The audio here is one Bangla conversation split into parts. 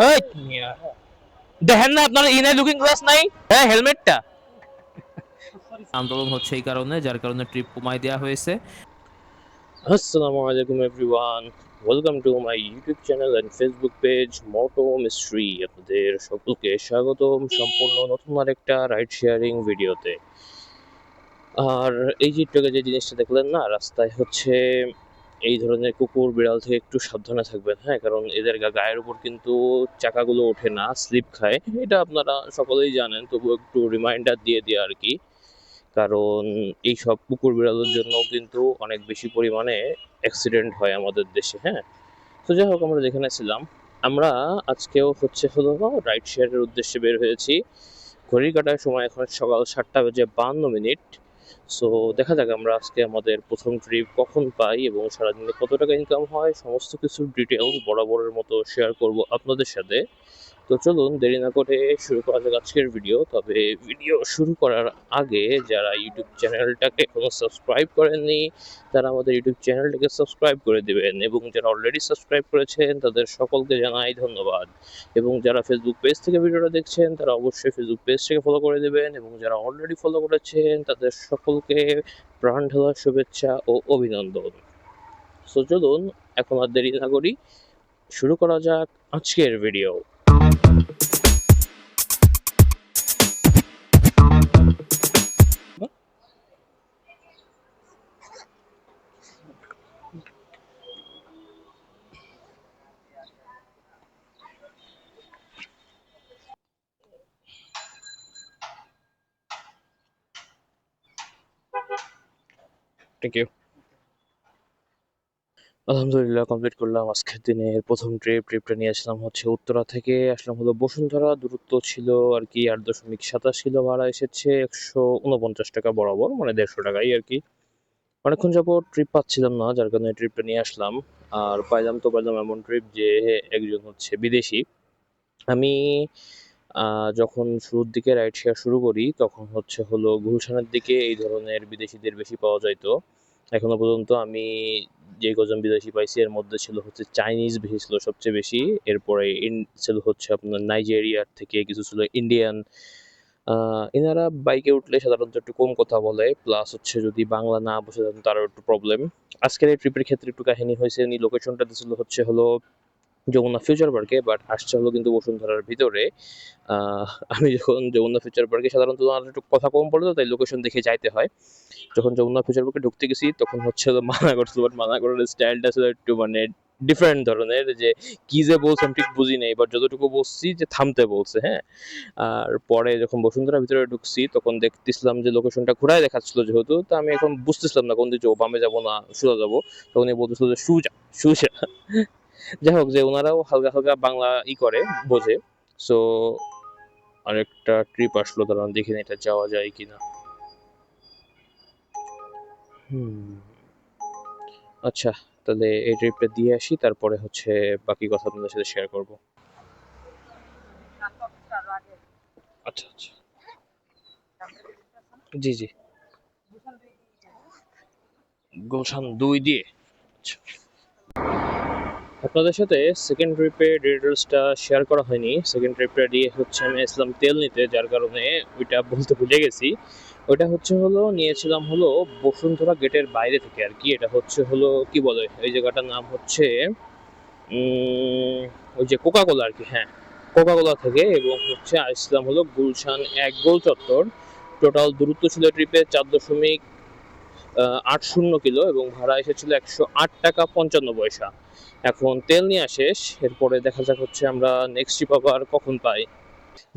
এই মিয়া, দেখেন না আপনার ইনার লুকিং গ্লাস নাই? হ্যাঁ, হেলমেটটা। আন্দোলন হচ্ছে এই কারণে, যার কারণে ট্রিপ কমায় দেওয়া হয়েছে। আসসালামু আলাইকুম everyone, welcome to my YouTube channel and Facebook page Moto Mistri. আপনাদের সকলকে স্বাগতম সম্পূর্ণ নতুন আরেকটা রাইড শেয়ারিং ভিডিওতে। আর এই যে একটু আগে যে জিনিসটা দেখলেন না রাস্তায়, হচ্ছে এই ধরনের কুকুর বিড়াল থেকে একটু সাবধানে থাকবেন, হ্যাঁ, কারণ এদের গায়ের উপর কিন্তু চাকাগুলো ওঠে না, স্লিপ খায়। এটা আপনারা সকলেই জানেন, তবু একটু রিমাইন্ডার দিয়ে দিয়ে আর কি। কারণ এই সব কুকুর বিড়ালের জন্য কিন্তু অনেক বেশি পরিমাণে অ্যাক্সিডেন্ট হয় আমাদের দেশে, হ্যাঁ। তো যাই হোক, আমরা যেখানে ছিলাম, আমরা আজকেও হলো রাইড শেয়ারের উদ্দেশ্যে বের হয়েছি। ঘড়ির কাঁটার সময় এখন সকাল 7:52। সো দেখা যাক আমরা আজকে আমাদের প্রথম ট্রিপ কখন পাই এবং সারাদিনে কত টাকা ইনকাম হয়, সমস্ত কিছুর ডিটেলস বরাবরের মতো শেয়ার করব আপনাদের সাথে। তো চলুন দেরি না করে শুরু করা যাক আজকের ভিডিও। তবে ভিডিও শুরু করার আগে যারা ইউটিউব চ্যানেলটাকে এখনো সাবস্ক্রাইব করেননি, তারা আমাদের ইউটিউব চ্যানেলটাকে সাবস্ক্রাইব করে দেবেন, এবং যারা অলরেডি সাবস্ক্রাইব করেছেন তাদের সকলকে জানাই ধন্যবাদ। এবং যারা ফেসবুক পেজ থেকে ভিডিওটা দেখছেন তারা অবশ্যই ফেসবুক পেজটাকে ফলো করে দেবেন, এবং যারা অলরেডি ফলো করেছেন তাদের সকলকে প্রাণ ঢালা শুভেচ্ছা ও অভিনন্দন। সো চলুন এখন আর দেরি না করি, শুরু করা যাক আজকের ভিডিও। Thank you. আলহামদুলিল্লাহ কমপ্লিট করলাম আজকের দিনের প্রথম ট্রিপটা নিয়ে আসলাম হচ্ছে উত্তরা থেকে, আসলাম হলো বসুন্ধরা। দূরত্ব ছিল আর কি 8.27 কিলো, ভাড়া এসেছে 149 টাকা বরাবর, মানে 150 টাকাই আর কি। অনেকক্ষণ যাবত ট্রিপ পাচ্ছিলাম না, যার কারণে ট্রিপটা নিয়ে আসলাম। আর পাইলাম এমন ট্রিপ যে একজন হচ্ছে বিদেশি। আমি যখন শুরুর দিকে রাইড শেয়ার শুরু করি তখন হলো গুলশানের দিকে এই ধরনের বিদেশিদের বেশি পাওয়া যাইতো। এখনো পর্যন্ত আমি যে কজন বিদেশি পাইছি এর মধ্যে ছিল হচ্ছে চাইনিজ বেশি, ছিল সবচেয়ে বেশি। এরপরে ছিল হচ্ছে আপনার নাইজেরিয়ার থেকে, কিছু ছিল ইন্ডিয়ান। এনারা বাইকে উঠলে সাধারণত একটু কম কথা বলে, প্লাস হচ্ছে যদি বাংলা না বুঝে থাকেন তারও একটু প্রবলেম। আজকের এই ট্রিপের ক্ষেত্রে একটু কাহিনী হয়েছে, উনি লোকেশনটা দিয়েছিল হলো যমুনা ফিউচার পার্কে, বাট আসছে হলো কিন্তু বসুন্ধরার ভিতরে। আহ, আমি যখন যমুনা ফিউচার পার্কে, সাধারণত আমার একটু কথা কম পড়ে তো, তাই লোকেশন দেখে যাইতে হয়। যখন যমুনা ফিউচার পার্কে ঢুকতে গেছি তখন হলো মানা করছিল, বাট মানা করার স্টাইলটা ছিল একটু মানে ডিফারেন্ট ধরনের, যে কি যে বলছে আমি ঠিক বুঝি নাই, বাট যতটুকু বলছি যে থামতে বলছে, হ্যাঁ। আর পরে যখন বসুন্ধরার ভিতরে ঢুকছি তখন দেখতেছিলাম যে লোকেশনটা ঘুরায় দেখাচ্ছিল, যেহেতু তো আমি এখন বুঝতেছিলাম না কোন দিকে যাবো, বামে যাবো না সোজা যাবো। তখন বলতেছিল যে সুজা সুজা। যাই হোক, যে ওনারাও হালকা হালকা বাংলা করে, বোঝে। সো আরেকটা ট্রিপ আসলো, দাঁড়ান দেখি না এটা যাওয়া যায় কিনা। হুম, আচ্ছা, তাহলে এই ট্রিপটা দিয়ে আসি, তারপরে হচ্ছে বাকি কথা আপনাদের সাথে শেয়ার করব। আচ্ছা আচ্ছা, জি জি, গুলশান 2 দিয়ে। আচ্ছা, আপনাদের সাথে সেকেন্ড ট্রিপের ডিটেলসটা শেয়ার করা হয়নি। সেকেন্ড ট্রিপটা দিয়ে হচ্ছে আমি আসলাম তেল নিতে, যার কারণে ওইটা বলতে ভুলে গেছি। ওইটা হলো নিয়েছিলাম হলো বসুন্ধরা গেটের বাইরে থেকে আর কি। এটা হলো কি বলে এই জায়গাটার নাম হচ্ছে ওই যে কোকা কোলা আর কি, হ্যাঁ, কোকা কোলা থেকে। এবং হচ্ছে আসলাম হলো গুলশান 1 গোল চত্বর। টোটাল দূরত্ব ছিল ট্রিপে 4.80 কিলো, এবং ভাড়া এসেছিল 108 টাকা 55 পয়সা। এখন তেল নেওয়া শেষ, এরপরে দেখা যাক হচ্ছে আমরা নেক্সট ট্রিপ আবার কখন পাই।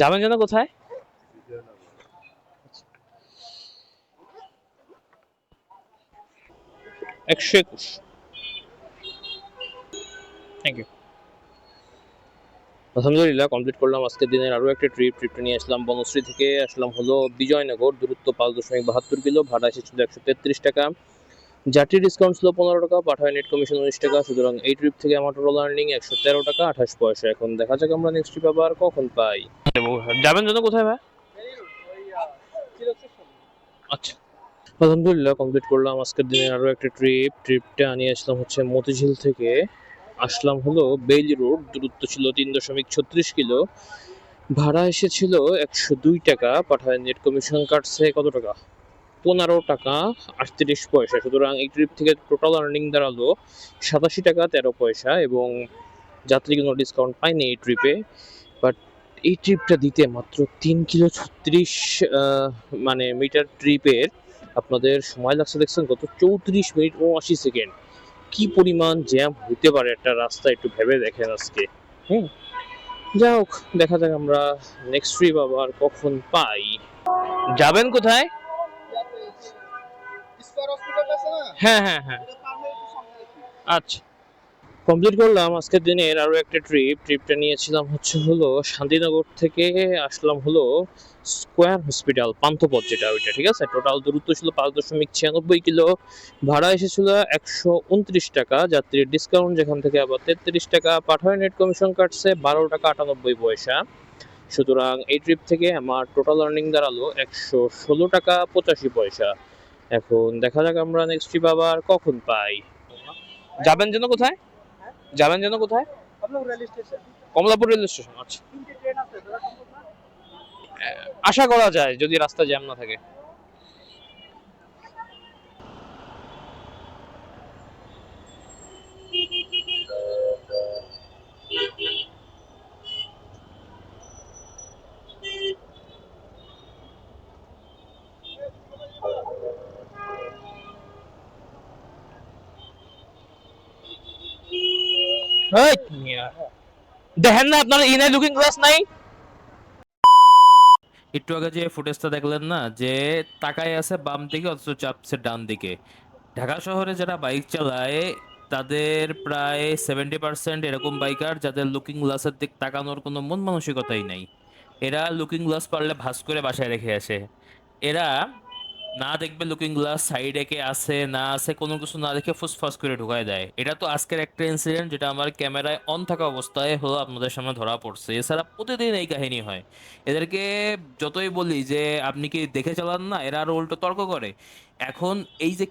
যাবেন যেন কোথায়? 121। Thank you. আলহামদুলিল্লাহ কমপ্লিট করলাম আজকের দিনের আরও একটা ট্রিপটা নিয়ে আসলাম বনশ্রী থেকে, আসলাম হলো বিজয়নগর। দূরত্ব 5.72 কিলো, ভাড়া এসেছিল 133 টাকা। যাত্রী ডিসকাউন্ট ছিল 15 টাকা, পাঠায় নেট কমিশন 19 টাকা। সুতরাং এই ট্রিপ থেকে আমার টোটাল আর্নিং 113 টাকা 28 পয়সা। এখন দেখা যাক আমরা নেক্সট ট্রিপ আবার কখন পাই। যাবেন যেন কোথায় ভাই? আচ্ছা, আলহামদুলিল্লাহ কমপ্লিট করলাম আজকের দিনের আরও একটা ট্রিপটা নিয়ে আসলাম হচ্ছে মতিঝিল থেকে। আসলাম হলো বেইলি রোড, দূরত্ব ছিল 3.36 কিলো, ভাড়া এসেছিল 102 টাকা, পাঠায় নেট কমিশন কাটছে কত টাকা, 15 টাকা 38 পয়সা। সুতরাং এই ট্রিপ থেকে টোটাল আর্নিং দাঁড়ালো 87 টাকা 13 পয়সা, এবং যাত্রী কোনো ডিসকাউন্ট পায়নি এই ট্রিপে। বাট এই ট্রিপটা দিতে মাত্র 3 কিলো 36 মানে মিটার ট্রিপের আপনাদের সময় লাগছে দেখছেন কত, 34 মিনিট 79 সেকেন্ড। কি পরিমাণ জ্যাম হইতে পারে একটা রাস্তা, একটু ভেবে দেখেন আজকে। হুম, যাই হোক, দেখা যাক আমরা নেক্সট ট্রিপ আবার কখন পাই। যাবেন কোথায়? হ্যাঁ হ্যাঁ হ্যাঁ, আচ্ছা। কমপ্লিট করলাম আজকের দিনের আরো একটা ট্রিপটা নিয়েছিলাম হলো শান্তিনগর থেকে আসলাম হলো স্কোয়ার হসপিটাল পান্থপথ, যেটা ওইটা, ঠিক আছে। টোটাল দূরত্ব ছিল 5.96 কিলো, ভাড়া এসেছিল 129 টাকা, যাত্রীর ডিসকাউন্ট যেখান থেকে আবার 33 টাকা, পাঠায় নেট কমিশন কাটছে 12 টাকা 98 পয়সা। সুতরাং এই ট্রিপ থেকে আমার টোটাল আর্নিং দাঁড়ালো 116 টাকা 85 পয়সা। এখন দেখা যাক আমরা নেক্সট ট্রিপ আবার কখন পাই। যাবেন যেন কোথায়? যাবেন যেন কোথায়? কমলাপুর রেল স্টেশন, আচ্ছা। আশা করা যায় যদি রাস্তা জ্যাম না থাকে। দেখেন না আপনার ইনার লুকিং গ্লাস নাই? একটু আগে যে ফুটেজটা দেখলেন না, যে তাকায় আছে বাম দিকে অথচ চাপছে ডান দিকে। ঢাকা শহরে যারা বাইক চালায় তাদের প্রায় 70% এরকম বাইকার যাদের লুকিং গ্লাসের দিক তাকানোর কোনো মন মানসিকতাই নাই। এরা লুকিং গ্লাস পারলে ভাঁজ করে বাসায় রেখে আসে। এরা না দেখবে লুকিং গ্লাস সাইডে কে আছে না আছে, কোনো কিছু না দেখে ফুসফাস করে ঢুকায় দেয়। এটা তো আজকের একটা ইনসিডেন্ট যেটা আমার ক্যামেরায় অন থাকা অবস্থায় হলো আপনাদের সামনে ধরা পড়ছে। এছাড়া প্রতিদিন এই কাহিনী হয়। এদেরকে যতই বলি যে আপনি কি দেখে চালান না, এরা আরো উল্টো তর্ক করে। এখন এই যে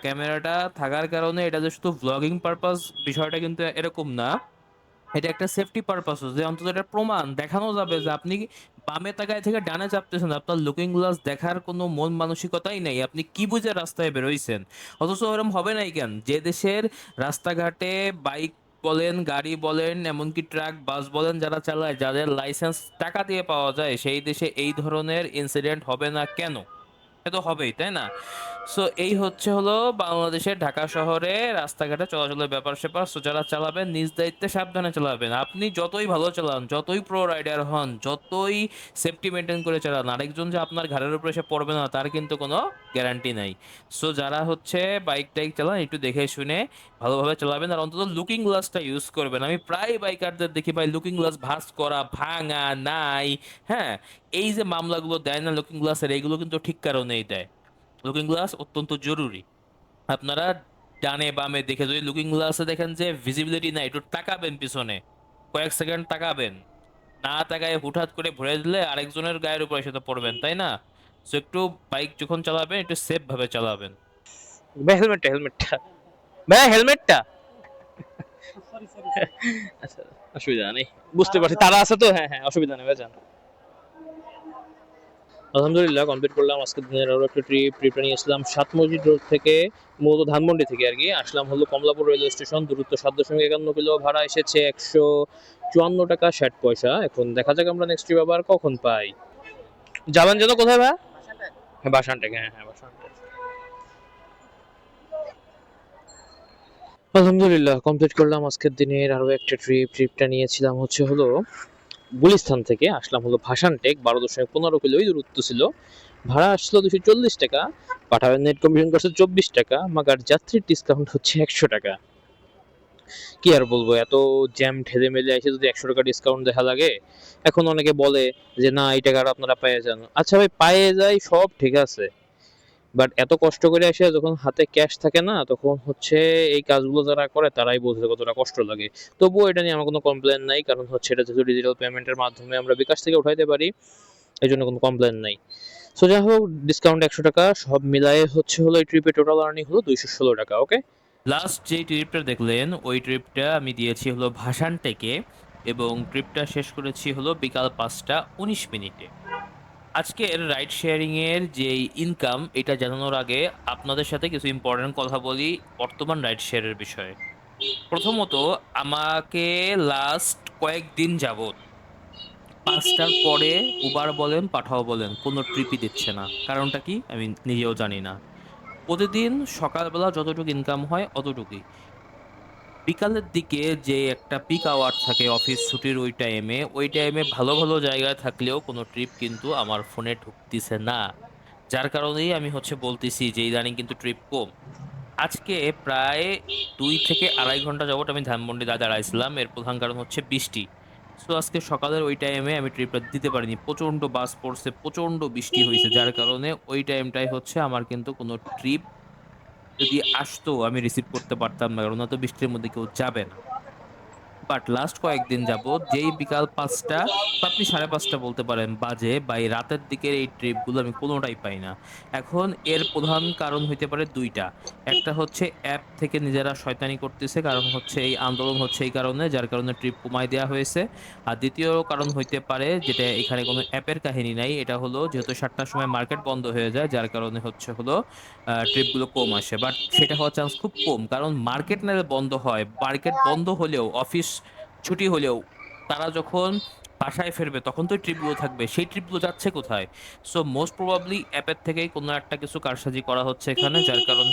ক্যামেরাটা থাকার কারণে এটা যে শুধু ব্লগিং পারপাস, বিষয়টা কিন্তু এরকম না। এটা একটা সেফটি পারপাস, যে অন্তত এটা প্রমাণ দেখানো যাবে যে আপনি বামে তাকায় থেকে ডানে চাপতেছেন, আপনার লুকিং গ্লাস দেখার কোনো মন মানসিকতাই নাই, আপনি কি বুঝে রাস্তায় বেরোইছেন। অথচ ওরকম হবে নাই কেন? যে দেশের রাস্তাঘাটে বাইক বলেন, গাড়ি বলেন, এমনকি ট্রাক বাস বলেন, যারা চালায়, যাদের লাইসেন্স টাকা দিয়ে পাওয়া যায়, সেই দেশে এই ধরনের ইনসিডেন্ট হবে না কেন? এ তো হবেই, তাই না? সো এই হলো বাংলাদেশের ঢাকা শহরে রাস্তাঘাটে চলাচলের ব্যাপার স্যাপার। সো যারা চালাবেন নিজ দায়িত্বে সাবধানে চালাবেন। আপনি যতই ভালো চালান, যতই প্রো রাইডার হন, যতই সেফটি মেনটেন করে চালান, আরেকজন যে আপনার ঘাড়ের উপরে এসে পড়বে না তার কিন্তু কোনো গ্যারান্টি নাই। সো যারা বাইক টাইক চালান একটু দেখে শুনে ভালোভাবে চালাবেন, আর অন্তত লুকিং গ্লাসটা ইউজ করবেন। আমি প্রায় বাইকারদের দেখি ভাই লুকিং গ্লাস ভাঁজ করা, ভাঙা, নাই। হ্যাঁ, এই যে মামলাগুলো দেয় না লুকিং গ্লাসের, এইগুলো কিন্তু ঠিক কারণেই দেয়। লুকিং গ্লাস অত্যন্ত জরুরি। আপনারা ডানে বামে দেখে, যদি লুকিং গ্লাসে দেখেন যে ভিজিবিলিটি নাই, একটু তাকাবেন পিছনে, কয়েক সেকেন্ড তাকাবেন। না তাকায় হুটহাট করে ভরে দিলে আরেকজনের গায়ের উপর এসে তো পড়বেন, তাই না? সো একটু বাইক যখন চালাবেন একটু সেফ ভাবে চালাবেন। ভাই হেলমেটটা ভাই হেলমেটটা। আচ্ছা, অসুবিধা নেই, বুঝতে পারছি তারা আছে তো। হ্যাঁ হ্যাঁ, অসুবিধা নেই ভাই, যান। আলহামদুলিল্লাহ কমপ্লিট করলাম আজকের দিনের আরো একটা ট্রিপটা নিয়েছিলাম সাত মসজিদ রোড থেকে, মূলত ধানমন্ডি থেকে আর কি। আসলাম হলো কমলাপুর রেলওয়ে স্টেশন, দূরত্ব 7.51 কিলো, ভাড়া এসেছে 154 টাকা 60 পয়সা। এখন দেখা যাক আমরা নেক্সট ট্রিপ আবার কখন পাই। যাবেন যেন কোথায় ভাই? হ্যাঁ বাসানটেক, হ্যাঁ হ্যাঁ বাসানটেক। আলহামদুলিল্লাহ কমপ্লিট করলাম আজকের দিনের আরো একটা ট্রিপটা নিয়েছিলাম হলো গুলিস্তান থেকে আসলাম হলো ভাসানটেক, 12.15 কিলো দূরত্ব ছিল, ভাড়া আসলো 240 টাকা, পাঠাবেন নেট কমিশন করছে 24 টাকা, মাগার যাত্রীর ডিসকাউন্ট হচ্ছে 100 টাকা। কি আর বলবো, এত জ্যাম ঠেলে মেলে এসে যদি 100 টাকা ডিসকাউন্ট দেখা লাগে। এখন অনেকে বলে যে না এই টাকাটা আপনারা পেয়ে যান, আচ্ছা ভাই পায়ে যাই সব ঠিক আছে, বাট এত কষ্ট করে এসে যখন হাতে ক্যাশ থাকে না, তখন এই কাজগুলো যারা করে তারাই বোঝে কতটা কষ্ট লাগে। তবুও এটা নিয়ে আমার কোনো কমপ্লেন নাই, কারণ এটা যেহেতু ডিজিটাল পেমেন্টের মাধ্যমে আমরা বিকাশ থেকে উঠাইতে পারি, এই জন্য কোনো কমপ্লেন নাই। সো যাই হোক, ডিসকাউন্ট 100 টাকা, সব মিলায়ে হলো এই ট্রিপে টোটাল আর্নিং হলো 216 টাকা। ওকে। লাস্ট যে ট্রিপটা দেখলেন ওই ট্রিপটা আমি দিয়েছি হলো ভাসানটেকে, এবং ট্রিপটা শেষ করেছি হলো বিকাল 5টা 19 মিনিটে। আজকের রাইড শেয়ারিং এর যে ইনকাম এটা জানানোর আগে আপনাদের সাথে কিছু ইম্পর্টেন্ট কথা বলি বর্তমান রাইড শেয়ারের বিষয়ে। প্রথমত, আমাকে লাস্ট কয়েকদিন যাবত 5টার পরে উবার বলেন পাঠাও বলেন কোনো ট্রিপই দিচ্ছে না। কারণটা কি আমি নিজেও জানি না। প্রতিদিন সকালবেলা যতটুকু ইনকাম হয় অতটুকুই। বিকালের দিকে যে একটা পিক আওয়ার থাকে অফিস ছুটির ওই টাইমে ভালো ভালো জায়গায় থাকলেও কোনো ট্রিপ কিন্তু আমার ফোনে ঢুকতিছে না। যার কারণেই আমি বলতেছি যে ইদানিং কিন্তু ট্রিপ কম। আজকে প্রায় 2 থেকে আড়াই ঘন্টা যাবত আমি ধানমন্ডি দাঁড়াইছিলাম, এর প্রধান কারণ হচ্ছে বৃষ্টি। সো আজকে সকালের ওই টাইমে আমি ট্রিপটা দিতে পারিনি, প্রচণ্ড বাস পড়ছে, প্রচণ্ড বৃষ্টি হয়েছে, যার কারণে ওই টাইমটাই আমার কিন্তু কোনো ট্রিপ যদি আসতো আমি রিসিভ করতে পারতাম না, কারণ অত বৃষ্টির মধ্যে কেউ যাবে না। বাট লাস্ট কয়েকদিন যাবত যেই বিকাল 5টা বা আপনি 5:30 বলতে পারেন বাজে, বা এই রাতের দিকের এই ট্রিপগুলো আমি কোনোটাই পাই না। এখন এর প্রধান কারণ হইতে পারে দুইটা। একটা হচ্ছে অ্যাপ থেকে নিজেরা শয়তানি করতেছে, কারণ এই আন্দোলন হচ্ছে এই কারণে, যার কারণে ট্রিপ কমায় দেওয়া হয়েছে। আর দ্বিতীয় কারণ হইতে পারে, যেটা এখানে কোনো অ্যাপের কাহিনী নাই, এটা হলো যেহেতু 7টার সময় মার্কেট বন্ধ হয়ে যায়, যার কারণে হলো ট্রিপগুলো কম আসে। বাট সেটা হওয়ার চান্স খুব কম, কারণ মার্কেট না বন্ধ হয়, মার্কেট বন্ধ হলেও অফিস ছুটি হলেও তারা যখন বাসায় ফিরবে তখন তো ট্রিপগুলো থাকবে, সেই ট্রিপগুলো যাচ্ছে কোথায়? সো মোস্ট প্রবাবলি অ্যাপের থেকেই কোনো একটা কিছু কারসাজি করা হচ্ছে এখানে, যার কারণ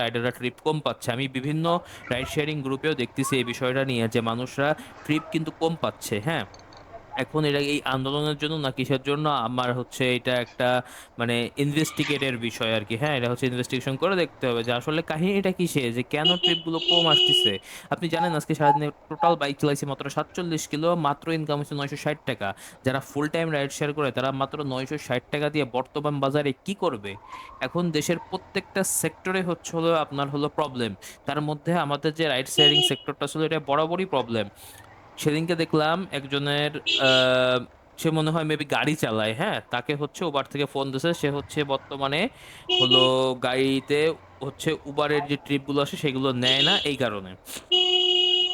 রাইডাররা ট্রিপ কম পাচ্ছে। আমি বিভিন্ন রাইড শেয়ারিং গ্রুপেও দেখতেছি এই বিষয়টা নিয়ে যে মানুষরা ট্রিপ কিন্তু কম পাচ্ছে। হ্যাঁ, এখন এটা এই আন্দোলনের জন্য না কিসের জন্য আমার এটা একটা মানে ইনভেস্টিগেটের বিষয় আর কি। হ্যাঁ, এটা ইনভেস্টিগেশন করে দেখতে হবে যে আসলে কাহিনীটা কিসে, যে কেন ট্রিপগুলো কম আসতেছে। আপনি জানেন আজকে সারাদিনে টোটাল বাইক চালাইছি মাত্র 47 কিলো, মাত্র ইনকাম হচ্ছে 960 টাকা। যারা ফুল টাইম রাইড শেয়ার করে তারা মাত্র 960 টাকা দিয়ে বর্তমান বাজারে কি করবে? এখন দেশের প্রত্যেকটা সেক্টরে হলো আপনার প্রবলেম। তার মধ্যে আমাদের যে রাইড শেয়ারিং সেক্টরটা ছিল এটা বরাবরই প্রবলেম। সেদিনকে দেখলাম একজনের আহ, সে মনে হয় মেবি গাড়ি চালায়, হ্যাঁ, তাকে উবার থেকে ফোন দিছে, সে বর্তমানে হলো গাড়িতে উবারের যে ট্রিপগুলো আসে সেগুলো নেয় না এই কারণে।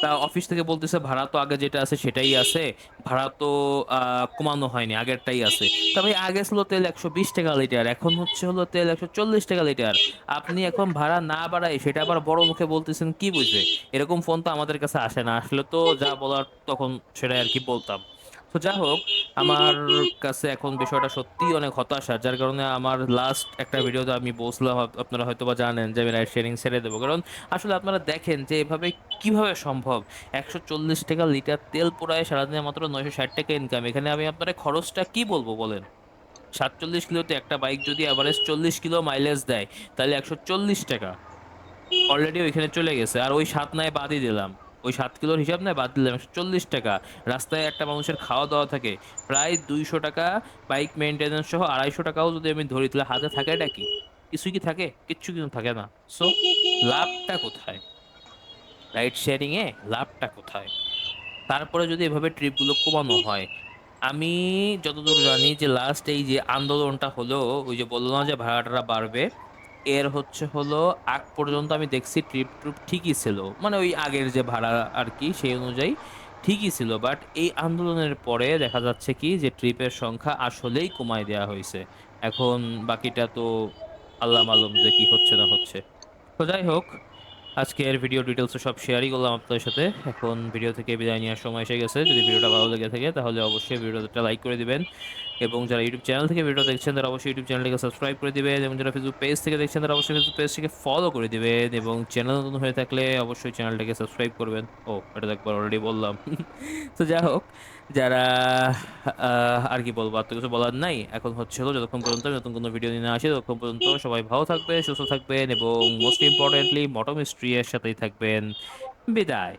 তা অফিস থেকে বলতেছে ভাড়া তো আগে যেটা আছে সেটাই আছে, ভাড়া তো কমানো হয়নি, আগেরটাই আছে। তবে আগে ছিল তেল 120 টাকা লিটার, এখন তেল 140 টাকা লিটার। আপনি এখন ভাড়া না বাড়াই সেটা আবার বড় মুখে বলতেছেন কি বুঝে? এরকম ফোন তো আমাদের কাছে আসে না, আসলে তো যা বলার তখন সেটাই আর কি বলতাম। তো যা হোক, আমার কাছে এখন বিষয়টা সত্যিই অনেক হতাশা, যার কারণে আমার লাস্ট একটা ভিডিওতে আমি বলছিলাম, আপনারা হয়তো বা জানেন যে আমি রাইড শেয়ারিং ছেড়ে দেবো। কারণ আসলে আপনারা দেখেন যে এভাবে কিভাবে সম্ভব? 140 টাকা লিটার তেল পোড়ায় সারাদিনে মাত্র 960 টাকা ইনকাম, এখানে আমি আপনার খরচটা কি বলবো বলেন? 47 কিলোতে একটা বাইক যদি অ্যাভারেজ 40 কিলো মাইলেজ দেয়, তাহলে 140 টাকা অলরেডি ওইখানে চলে গেছে। আর ওই 7 নয় বাদই দিলাম, ওই 7 কিলোর হিসাব নয় বাদ দিলাম, 140 টাকা। রাস্তায় একটা মানুষের খাওয়া দাওয়া থাকে প্রায় 200 টাকা, বাইক মেনটেন্যান্স সহ 250 টাকাও যদি আমি ধরি, তাহলে হাতে থাকেটা কি? কিছুই কি থাকে? কিচ্ছু কিন্তু থাকে না। সো লাভটা কোথায়? রাইড শেয়ারিং এ লাভটা কোথায়? তারপরে যদি এভাবে ট্রিপগুলো কমানো হয়, আমি যতদূর জানি যে লাস্ট এই যে আন্দোলনটা হলো, ওই যে বললো না যে ভাড়াটা বাড়বে, এর হলো আগ পর্যন্ত আমি দেখছি ট্রিপ ট্রিপ ঠিকই ছিল, মানে ওই আগের যে ভাড়া আর কি সেই অনুযায়ী ঠিকই ছিল। বাট এই আন্দোলনের পরে দেখা যাচ্ছে কি যে ট্রিপের সংখ্যা আসলেই কমায় দেওয়া হয়েছে। এখন বাকিটা তো আল্লাহ মালুম যে কি হচ্ছে না হচ্ছে। তো যাই হোক, আজকের ভিডিও ডিটেলস সব শেয়ারই করলাম আপনাদের সাথে। এখন ভিডিও থেকে বিদায় নেওয়ার সময় এসে গেছে। যদি ভিডিওটা ভালো লেগে থাকে তাহলে অবশ্যই ভিডিওটা লাইক করে দিবেন, এবং যারা ইউটিউব চ্যানেল থেকে ভিডিও দেখছেন তারা অবশ্যই ইউটিউব চ্যানেলটিকে সাবস্ক্রাইব করে দিবেন, এবং যারা ফেসবুক পেজ থেকে দেখছেন তারা অবশ্যই ফেসবুক পেজটিকে ফলো করে দিবেন, এবং চ্যানেল নতুন হয়ে থাকলে অবশ্যই চ্যানেলটাকে সাবস্ক্রাইব করবেন। ও, এটা তো একবার অলরেডি বললাম। তো যা হোক, যারা আর কি বলবো, আর তো কিছু বলার নাই। এখন হলো যতক্ষণ পর্যন্ত আমি নতুন কোনো ভিডিও নিয়ে না আসি ততক্ষণ পর্যন্ত সবাই ভালো থাকবেন, সুস্থ থাকবেন, এবং মোস্ট ইম্পর্টেন্টলি মটো মিস্ট্রি এর সাথেই থাকবেন। বিদায়।